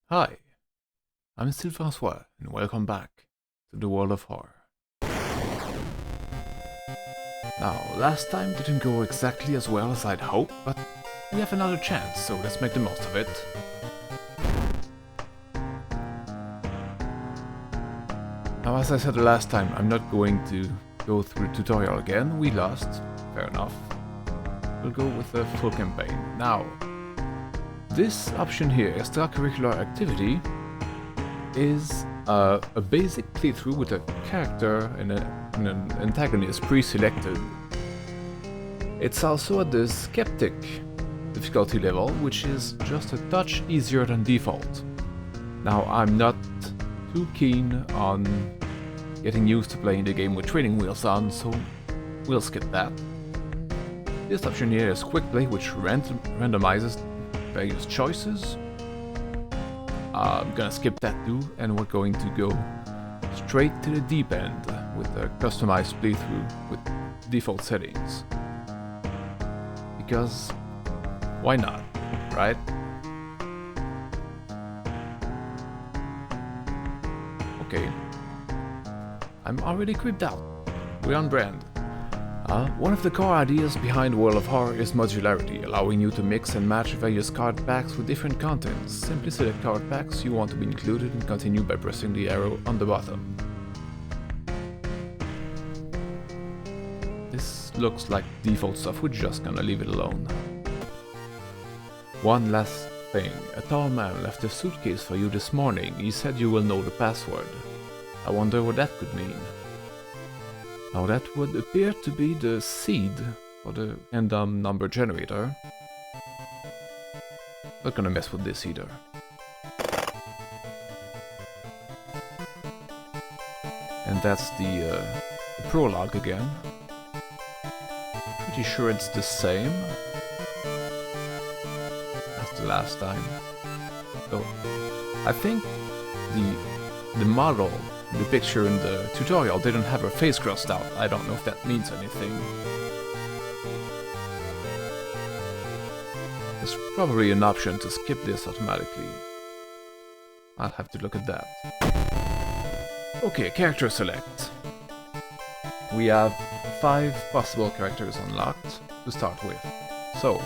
Hi, I'm still Francois, and welcome back to the world of horror. Now, last time didn't go exactly as well as I'd hoped, but we have another chance, so let's make the most of it. Now, as I said the last time, I'm not going to go through the tutorial again. We lost, fair enough. We'll go with the full campaign. Now, this option here, extracurricular activity, is a basic playthrough with a character and an antagonist pre-selected. It's also at the skeptic difficulty level, which is just a touch easier than default. Now, I'm not too keen on getting used to playing the game with training wheels on, so we'll skip that. This option here is quick play, which randomizes various choices. I'm gonna skip that too, and we're going to go straight to the deep end with a customized playthrough with default settings. Because why not, right? Okay. I'm already creeped out. We're on brand. One of the core ideas behind World of Horror is modularity, allowing you to mix and match various card packs with different contents. Simply select card packs you want to be included and continue by pressing the arrow on the bottom. This looks like default stuff, we're just gonna leave it alone. One last thing, a tall man left a suitcase for you this morning. He said you will know the password. I wonder what that could mean. Now that would appear to be the seed for the random number generator. Not gonna mess with this either. And that's the prologue again. Pretty sure it's the same as the last time. So I think the model, the picture in the tutorial, didn't have her face crossed out. I don't know if that means anything. There's probably an option to skip this automatically. I'll have to look at that. Okay, character select. We have 5 possible characters unlocked to start with. So,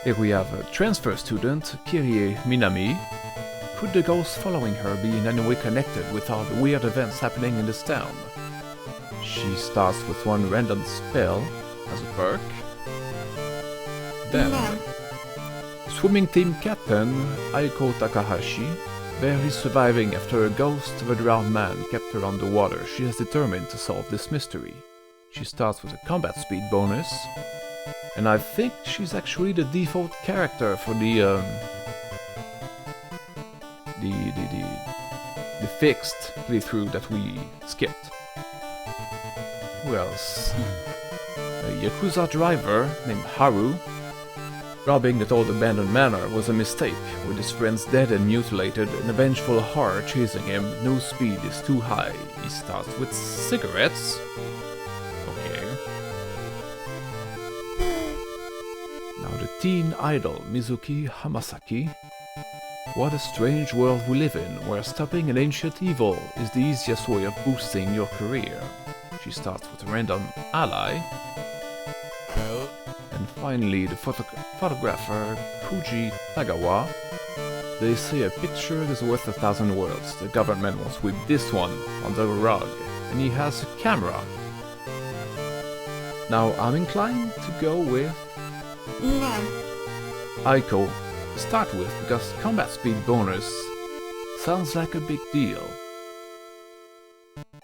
here we have a transfer student, Kirie Minami. Could the ghost following her be in any way connected with all the weird events happening in this town? She starts with one random spell as a perk. Then, swimming team captain Aiko Takahashi, barely surviving after a ghost of a drowned man kept her underwater. She is determined to solve this mystery. She starts with a combat speed bonus, and I think she's actually the default character for the fixed playthrough that we skipped. Who else? A Yakuza driver named Haru. Robbing that old abandoned manor was a mistake. With his friends dead and mutilated, an vengeful horror chasing him, no speed is too high. He starts with cigarettes. Okay. Now the teen idol Mizuki Hamasaki. What a strange world we live in, where stopping an ancient evil is the easiest way of boosting your career. She starts with a random ally. And finally, the photographer Kuji Tagawa. They say a picture is worth 1,000 words. The government will sweep this one under the rug. And he has a camera. Now, I'm inclined to go with Aiko to start with, because combat speed bonus sounds like a big deal.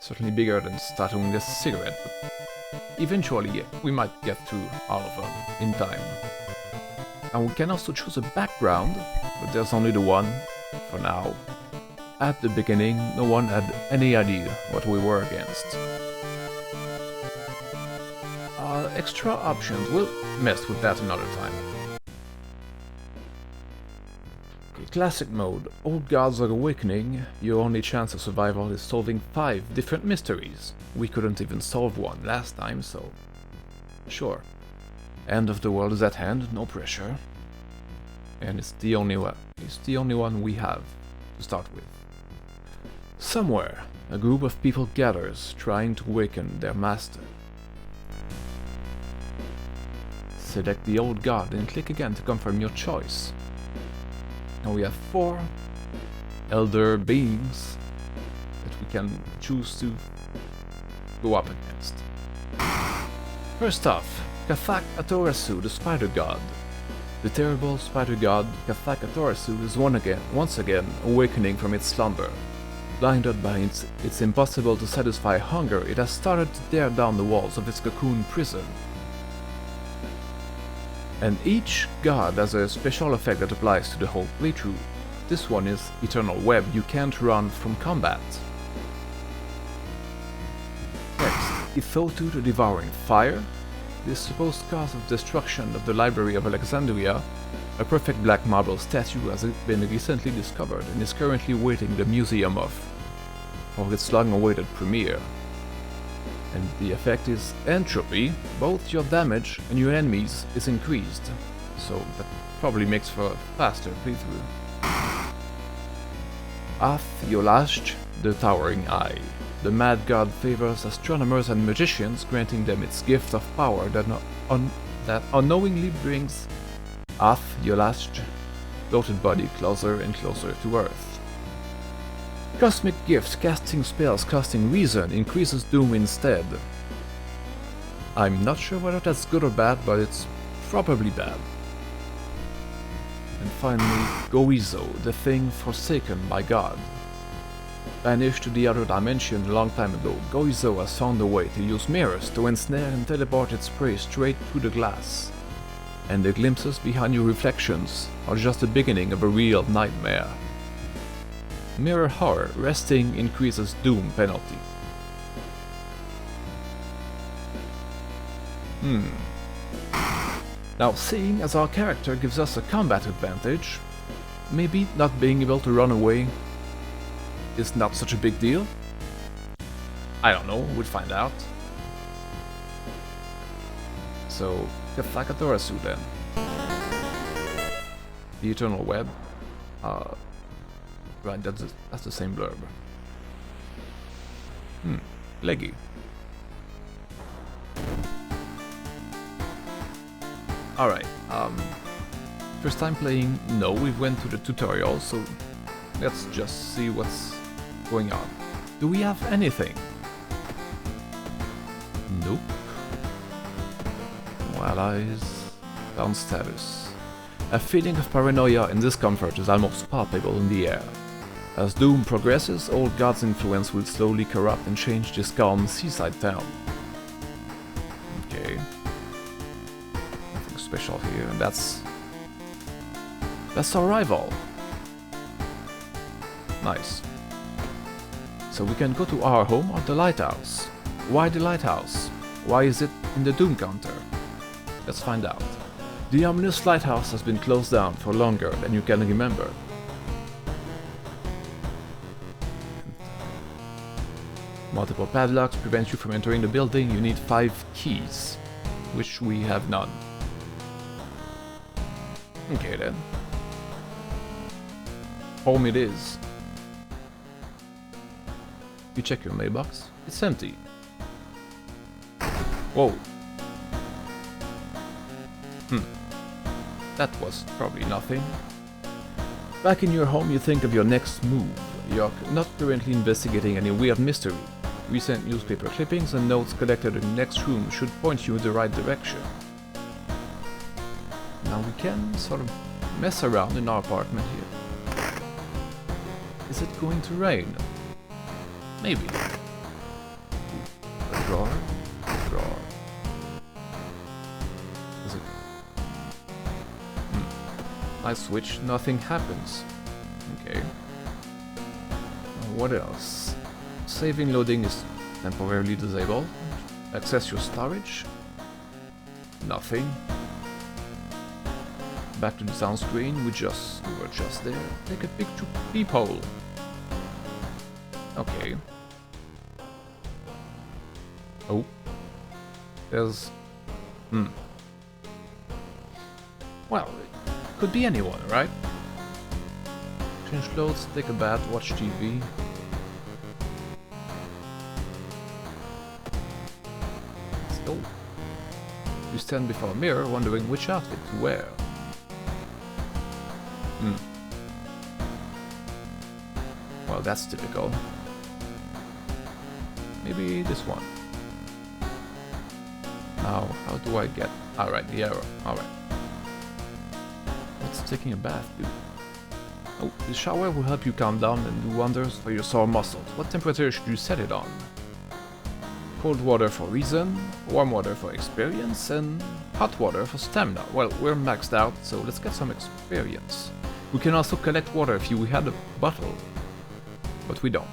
Certainly bigger than starting with a cigarette, but eventually, yeah, we might get through all of them in time. And we can also choose a background, but there's only the one for now. At the beginning, no one had any idea what we were against. Extra options, we'll mess with that another time. Classic mode, Old Gods are awakening. Your only chance of survival is solving 5 different mysteries. We couldn't even solve one last time, so sure. End of the world is at hand, no pressure. And it's the only one we have to start with. Somewhere, a group of people gathers, trying to awaken their master. Select the old god and click again to confirm your choice. Now we have 4 elder beings that we can choose to go up against. First off, Kathak Atorasu, the spider god. The terrible spider god Kathak Atorasu is once again awakening from its slumber. Blinded by its impossible to satisfy hunger, it has started to tear down the walls of its cocoon prison. And each god has a special effect that applies to the whole playthrough. This one is Eternal Web, you can't run from combat. Next, Ithotu, the Devouring Fire. This supposed cause of destruction of the Library of Alexandria, a perfect black marble statue has been recently discovered and is currently waiting the museum for its long-awaited premiere. And the effect is entropy. Both your damage and your enemies is increased, so that probably makes for a faster playthrough. Yolashj, the Towering Eye. The Mad God favors astronomers and magicians, granting them its gift of power that unknowingly brings Yolashj, bloated body, closer and closer to Earth. Cosmic Gift, casting spells costing reason, increases doom instead. I'm not sure whether that's good or bad, but it's probably bad. And finally, Goizo, the thing forsaken by God. Banished to the other dimension a long time ago, Goizo has found a way to use mirrors to ensnare and teleport its prey straight through the glass. And the glimpses behind your reflections are just the beginning of a real nightmare. Mirror horror, resting increases doom penalty. Now, seeing as our character gives us a combat advantage, maybe not being able to run away is not such a big deal? I don't know, we'll find out. So, Kathak Atorasu then. The Eternal Web. Right, that's the same blurb. Leggy. Alright, first time playing, no, we went to the tutorial, so let's just see what's going on. Do we have anything? Nope. No allies. Down status. A feeling of paranoia and discomfort is almost palpable in the air. As Doom progresses, old God's influence will slowly corrupt and change this calm seaside town. Okay. Nothing special here, and that's our rival. Nice. So we can go to our home or the lighthouse. Why the lighthouse? Why is it in the Doom counter? Let's find out. The ominous lighthouse has been closed down for longer than you can remember. Multiple padlocks prevent you from entering the building. You need 5 keys, which we have none. Okay then. Home it is. You check your mailbox. It's empty. Whoa. That was probably nothing. Back in your home, you think of your next move. You're not currently investigating any weird mystery. Recent newspaper clippings and notes collected in the next room should point you in the right direction. Now we can sort of mess around in our apartment here. Is it going to rain? Maybe. A drawer? A drawer. Is it? I switch, nothing happens. Okay. What else? Saving loading is temporarily disabled. Access your storage. Nothing. Back to the sound screen, we were just there. Take a picture peephole. Okay. Oh. There's... Well, it could be anyone, right? change clothes, take a bath, watch TV. Let's go. You stand before a mirror wondering which outfit to wear. Well, that's typical. Maybe this one. Now, how do I get... Alright, the arrow. Alright. What's taking a bath do? Oh, the shower will help you calm down and do wonders for your sore muscles. What temperature should you set it on? Cold water for reason, warm water for experience, and hot water for stamina. Well, we're maxed out, so let's get some experience. We can also collect water if we had a bottle. But we don't.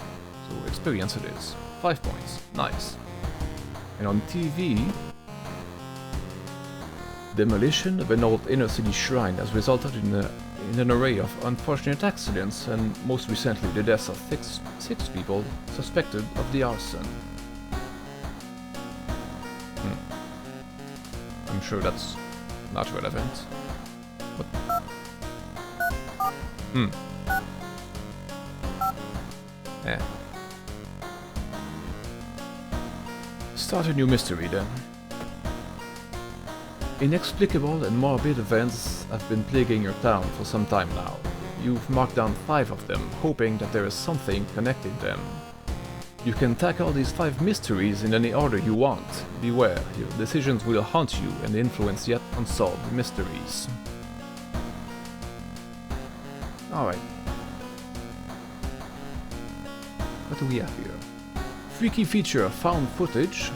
So experience it is. 5 points. Nice. And on TV... Demolition of an old inner-city shrine has resulted in an array of unfortunate accidents, and most recently the deaths of six people suspected of the arson. I'm sure that's not relevant. But... Eh. Start a new mystery then. Inexplicable and morbid events have been plaguing your town for some time now. You've marked down 5 of them, hoping that there is something connecting them. You can tackle these 5 mysteries in any order you want. Beware, your decisions will haunt you and influence yet unsolved mysteries. Alright. What do we have here? Freaky feature of found footage.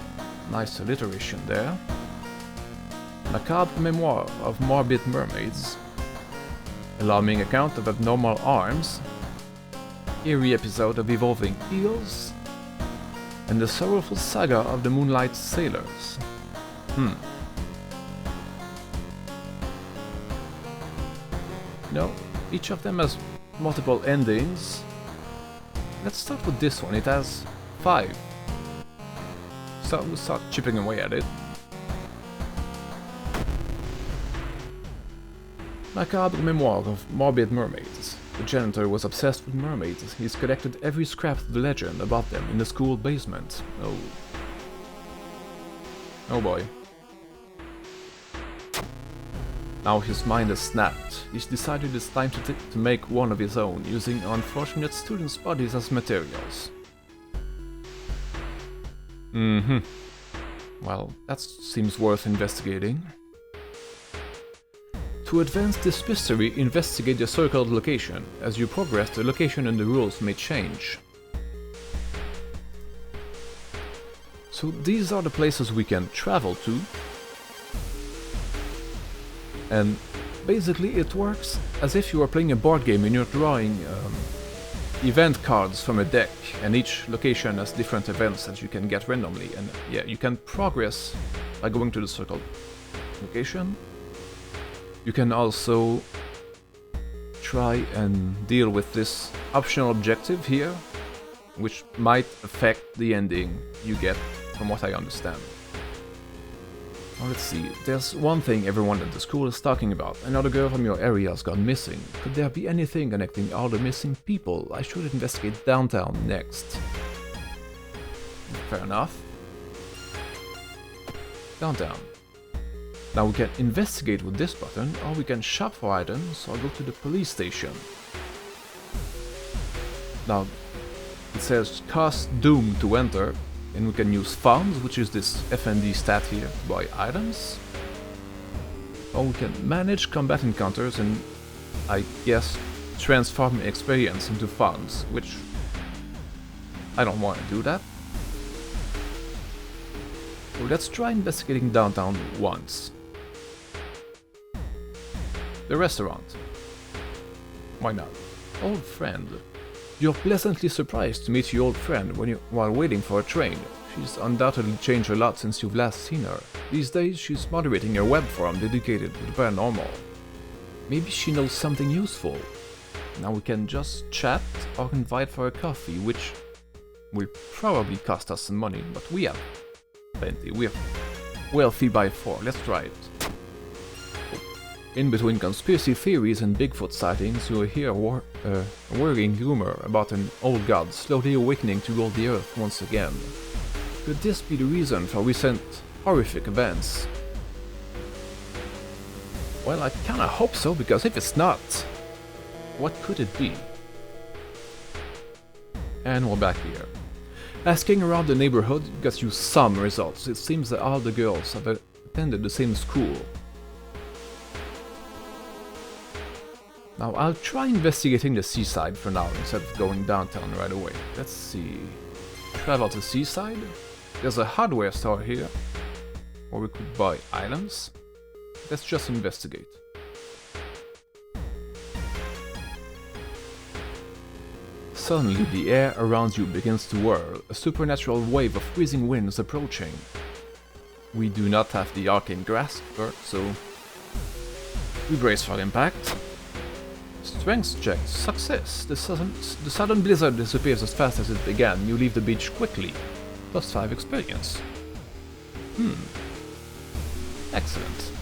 Nice alliteration there. Macabre memoir of morbid mermaids. Alarming account of abnormal arms. Eerie episode of evolving eels. And the sorrowful saga of the Moonlight Sailors. No, each of them has multiple endings. Let's start with this one, it has 5. So we'll start chipping away at it. Macabre memoir of morbid mermaids. The janitor was obsessed with mermaids. He's collected every scrap of the legend about them in the school basement. Oh. Oh boy. Now his mind has snapped. He's decided it's time to make one of his own, using unfortunate students' bodies as materials. Well, that seems worth investigating. To advance this mystery, investigate the circled location. As you progress, the location and the rules may change. So these are the places we can travel to. And basically it works as if you are playing a board game and you're drawing event cards from a deck, and each location has different events that you can get randomly, and yeah, you can progress by going to the circled location. You can also try and deal with this optional objective here, which might affect the ending you get, from what I understand. Now let's see, there's one thing everyone at the school is talking about. Another girl from your area has gone missing. Could there be anything connecting all the missing people? I should investigate downtown next. Fair enough. Downtown. Now we can investigate with this button, or we can shop for items, or go to the police station. Now, it says cost doomed to enter, and we can use funds, which is this FND stat here, to buy items. Or we can manage combat encounters and, I guess, transform experience into funds, which I don't want to do that. So let's try investigating downtown once. The restaurant. Why not? Old friend. You're pleasantly surprised to meet your old friend while waiting for a train. She's undoubtedly changed a lot since you've last seen her. These days she's moderating a web forum dedicated to the paranormal. Maybe she knows something useful. Now we can just chat or invite for a coffee, which will probably cost us some money, but we have plenty. We're wealthy by 4. Let's try it. In between conspiracy theories and Bigfoot sightings, you will hear a worrying rumor about an old god slowly awakening to rule the earth once again. Could this be the reason for recent horrific events? Well, I kinda hope so, because if it's not, what could it be? And we're back here. Asking around the neighborhood got you some results. It seems that all the girls have attended the same school. Now I'll try investigating the seaside for now instead of going downtown right away. Let's see. Travel to seaside. There's a hardware store here where we could buy items. Let's just investigate. Suddenly the air around you begins to whirl, a supernatural wave of freezing wind is approaching. We do not have the arcane grasp, so we brace for impact. Strength check, success. The sudden blizzard disappears as fast as it began. You leave the beach quickly. +5 experience. Excellent.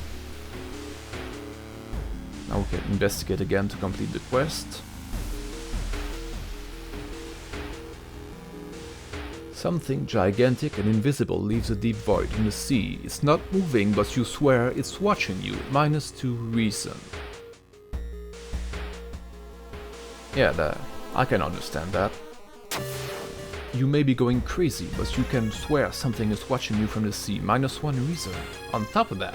Now we can investigate again to complete the quest. Something gigantic and invisible leaves a deep void in the sea. It's not moving, but you swear it's watching you. -2 reason. Yeah, I can understand that. You may be going crazy, but you can swear something is watching you from the sea. -1 reason. On top of that.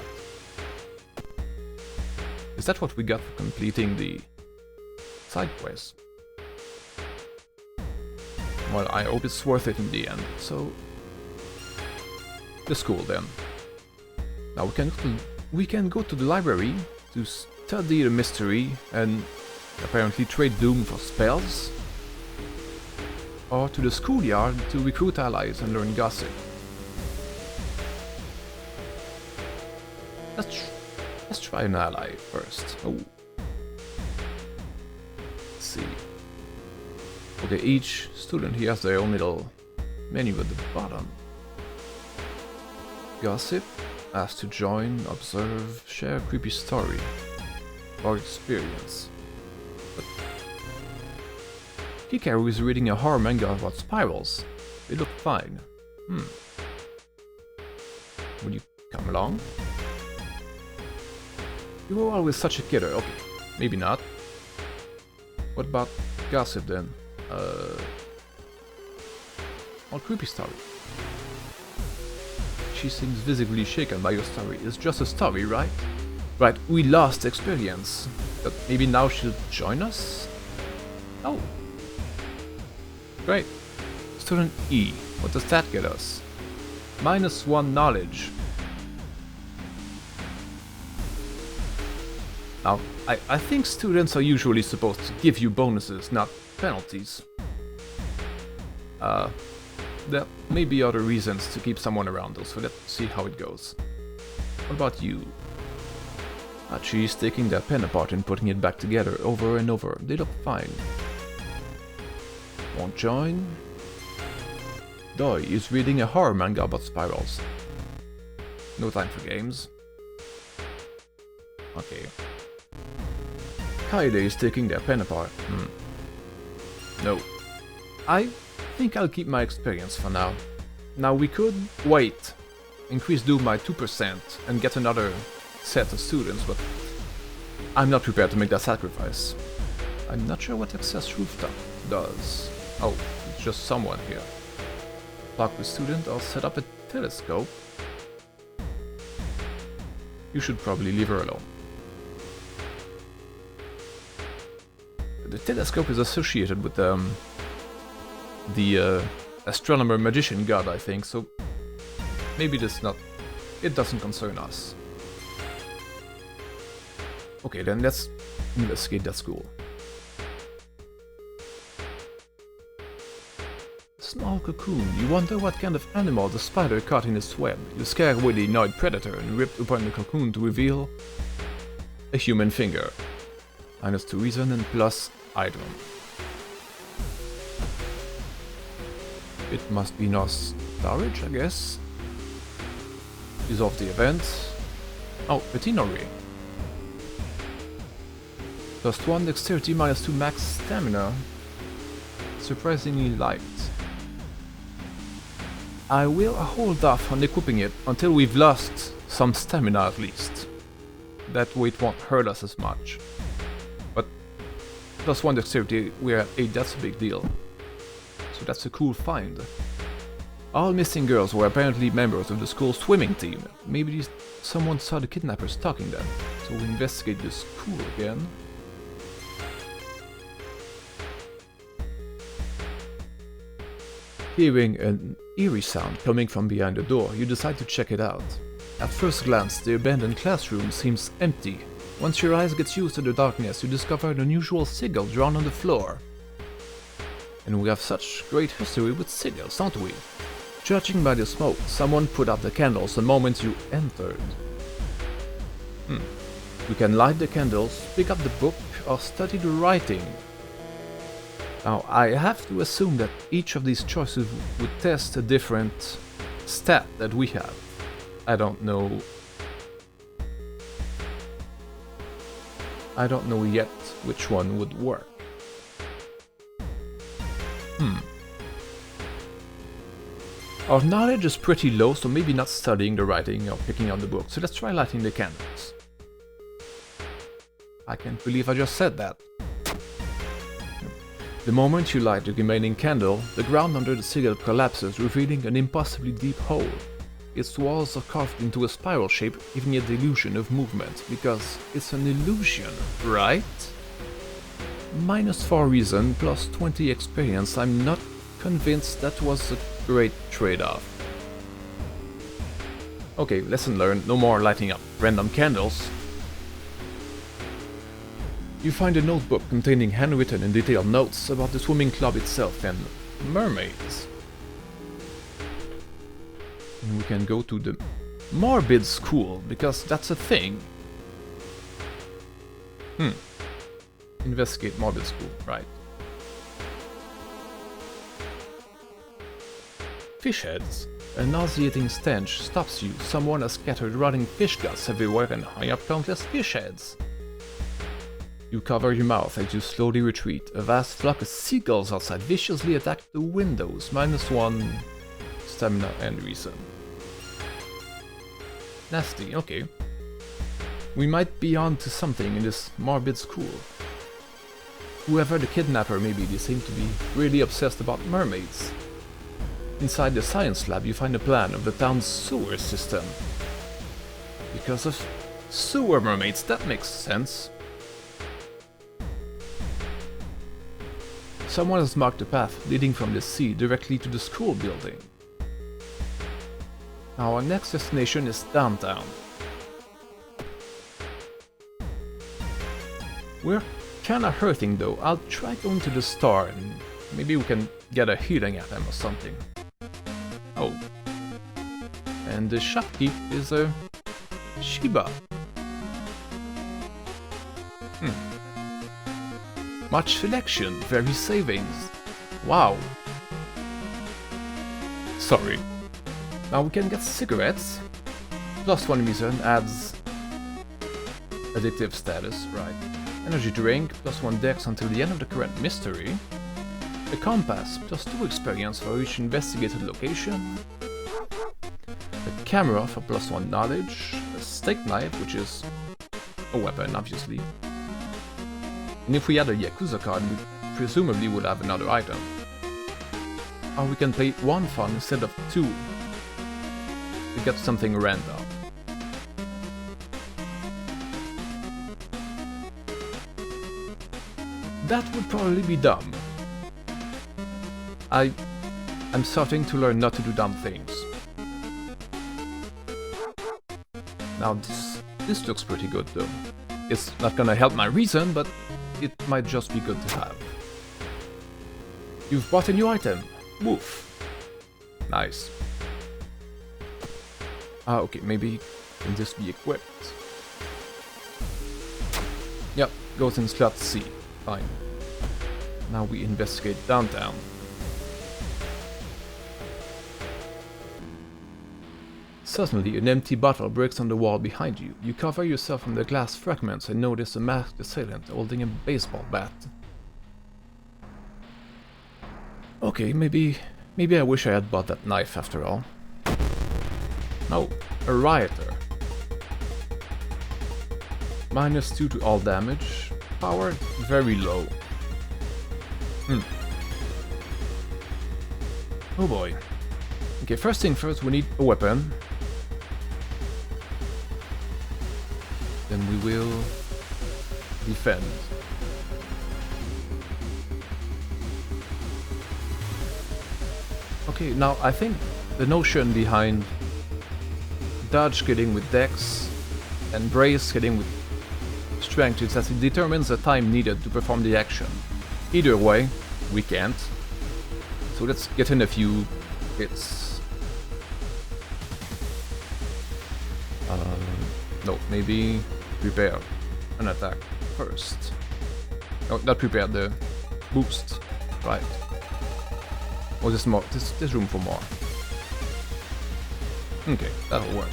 Is that what we got for completing the side quest? Well, I hope it's worth it in the end, so... The school then. Now we can go to the library to study the mystery and apparently trade doom for spells. Or to the schoolyard to recruit allies and learn gossip. Let's try an ally first. Oh. Let's see. Okay, each student here has their own little menu at the bottom. Gossip, ask to join, observe, share a creepy story or experience. But Hikaru is reading a horror manga about spirals. They look fine. Would you come along? You were always such a kidder. Okay, maybe not. What about gossip then? Or creepy story. She seems visibly shaken by your story. It's just a story, right? Right, we lost experience. But maybe now she'll join us? Oh. Great. Student E. What does that get us? -1 knowledge. Now, I think students are usually supposed to give you bonuses, not penalties. There may be other reasons to keep someone around though, so let's see how it goes. What about you? She's taking their pen apart and putting it back together over and over. They look fine. Won't join? Doi is reading a horror manga about spirals. No time for games. Okay. Kaede is taking their pen apart. No. I think I'll keep my experience for now. Now we could wait, increase Doom by 2% and get another set of students, but I'm not prepared to make that sacrifice. I'm not sure what Access Rooftop does. Oh, it's just someone here. Talk with student or set up a telescope. You should probably leave her alone. The telescope is associated with the astronomer magician god, I think, so maybe it doesn't concern us. Okay, then let's investigate that school. Small cocoon. You wonder what kind of animal the spider caught in its web. You scare away the annoyed predator and rip open the cocoon to reveal a human finger. -2 reason and plus item. It must be no storage, I guess. Resolve the event. Oh, retinal ring. +1 dexterity, -2 max stamina. Surprisingly light. I will hold off on equipping it until we've lost some stamina at least. That way it won't hurt us as much. But +1 dexterity, we're at 8, that's a big deal. So that's a cool find. All missing girls were apparently members of the school's swimming team. Maybe someone saw the kidnappers stalking them. So we investigate the school again. Hearing an eerie sound coming from behind the door, you decide to check it out. At first glance, the abandoned classroom seems empty. Once your eyes get used to the darkness, you discover an unusual sigil drawn on the floor. And we have such great history with sigils, don't we? Judging by the smoke, someone put out the candles the moment you entered. You can light the candles, pick up the book, or study the writing. Now, I have to assume that each of these choices would test a different stat that we have. I don't know yet which one would work. Our knowledge is pretty low, so maybe not studying the writing or picking up the book. So let's try lighting the candles. I can't believe I just said that. The moment you light the remaining candle, the ground under the sigil collapses, revealing an impossibly deep hole. Its walls are carved into a spiral shape, giving it the illusion of movement, because it's an illusion, right? -4 reason, +20 experience. I'm not convinced that was a great trade-off. Okay, lesson learned, no more lighting up random candles. You find a notebook containing handwritten and detailed notes about the swimming club itself and mermaids. And we can go to the morbid school, because that's a thing. Investigate morbid school, right. Fish heads. A nauseating stench stops you. Someone has scattered rotting fish guts everywhere and hung up countless fish heads. You cover your mouth as you slowly retreat. A vast flock of seagulls outside viciously attack the windows. -1 stamina and reason. Nasty, okay. We might be on to something in this morbid school. Whoever the kidnapper may be, they seem to be really obsessed about mermaids. Inside the science lab, you find a plan of the town's sewer system. Because of sewer mermaids, that makes sense. Someone has marked a path leading from the sea directly to the school building. Our next destination is downtown. We're kinda hurting though. I'll try going to the store and maybe we can get a healing item or something. Oh. And the shopkeep is a Shiba. Much selection, very savings. Wow. Sorry. Now we can get cigarettes. +1 reason adds addictive status, right. Energy drink, +1 dex until the end of the current mystery. A compass, +2 experience for each investigated location. A camera for +1 knowledge. A steak knife, which is a weapon, obviously. And if we had a Yakuza card, we presumably would have another item. Or we can play 1 fun instead of 2 to get something random. That would probably be dumb. I'm starting to learn not to do dumb things. Now this looks pretty good though. It's not gonna help my reason, but it might just be good to have. You've bought a new item. Woof. Nice. Okay, maybe can this be equipped? Yep, goes in slot C. Fine. Now we investigate downtown. Suddenly, an empty bottle breaks on the wall behind you. You cover yourself from the glass fragments and notice a masked assailant holding a baseball bat. Okay, maybe I wish I had bought that knife after all. No, a rioter. -2 to all damage. Power very low. Oh boy. Okay, first thing first, we need a weapon. Then we will defend. Okay, now I think the notion behind dodge getting with dex and brace getting with strength is that it determines the time needed to perform the action. Either way, we can't. So let's get in a few hits. No, maybe prepare an attack first. No, not prepare, the boost. Right. Oh, there's more. There's room for more. Okay, that'll work.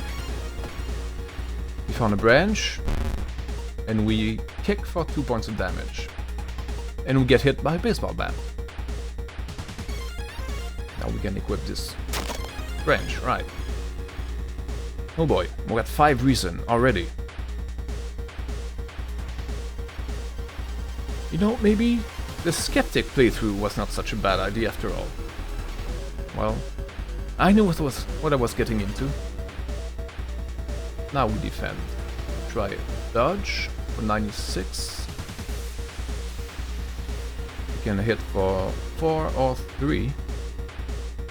We found a branch, and we kick for 2 points of damage. And we get hit by a baseball bat. Now we can equip this branch, right. Oh boy, we got 5 reason already. You know, maybe the skeptic playthrough was not such a bad idea after all. Well, I knew what I was getting into. Now we defend. Try dodge for 96. We can hit for 4 or 3.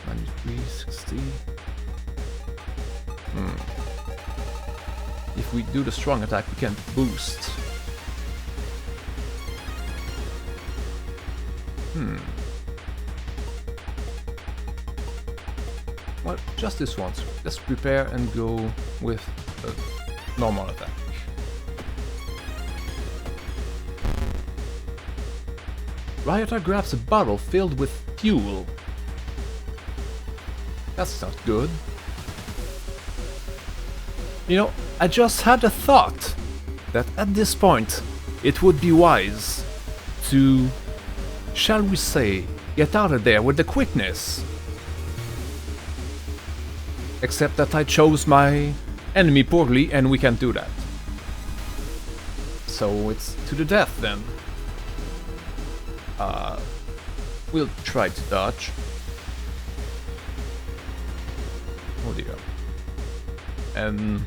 93, 60. If we do the strong attack, we can boost. Well, just this once. Let's prepare and go with a normal attack. Rioter grabs a bottle filled with fuel. That's not good. You know, I just had a thought that at this point it would be wise to, shall we say, get out of there with the quickness. Except that I chose my enemy poorly and we can't do that. So it's to the death then. We'll try to dodge. Oh dear. And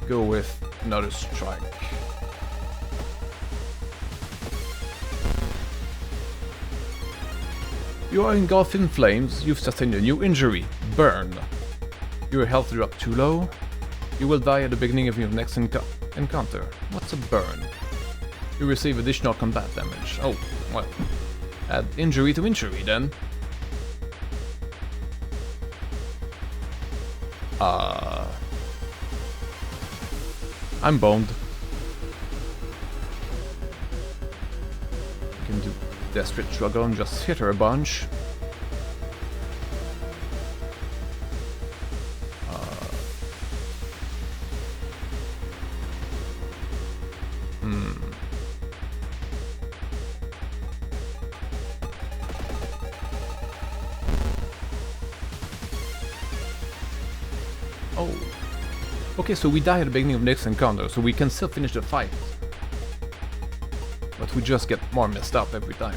go with another strike. You are engulfed in flames, you've sustained a new injury. Burn. Your health dropped too low. You will die at the beginning of your next encounter. What's a burn? You receive additional combat damage. Oh, well. Add injury to injury then. I'm boned. I can do desperate struggle and just hit her a bunch. Oh. Okay, so we die at the beginning of next encounter, so we can still finish the fight. But we just get more messed up every time.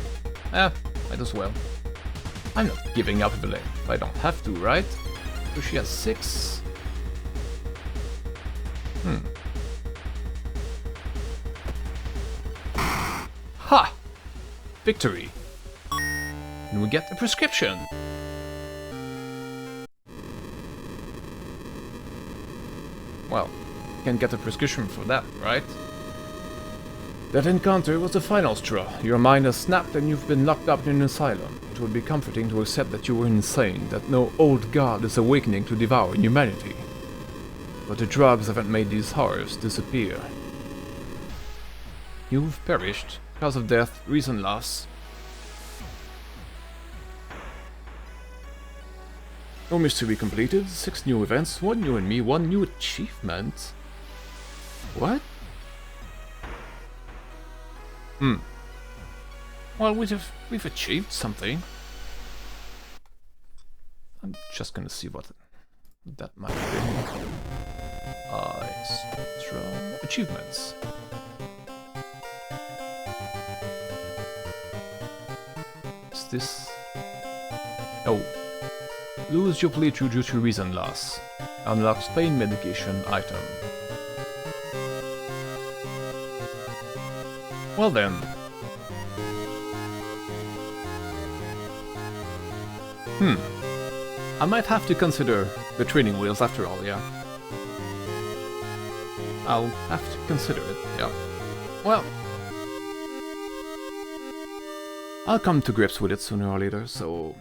Might as well. I'm not giving up if I don't have to, right? So she has 6. Ha! Victory! And we get a prescription! Well, you can get a prescription for that, right? That encounter was the final straw. Your mind has snapped and you've been locked up in an asylum. It would be comforting to accept that you were insane, that no old god is awakening to devour humanity. But the drugs haven't made these horrors disappear. You've perished. Cause of death, reason loss. No mystery completed, 6 new events, 1 new enemy, 1 new achievement. What? Well, we've achieved something. I'm just gonna see what that might be. Extra achievements. Is this? Oh. Lose your playthrough due to reason loss. Unlocks pain medication item. Well then. I might have to consider the training wheels after all, yeah. I'll have to consider it, yeah. Well, I'll come to grips with it sooner or later, so...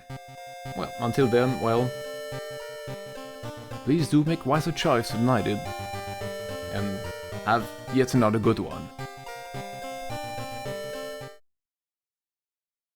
Well, until then, well... Please do make wiser choices than I did. And have yet another good one.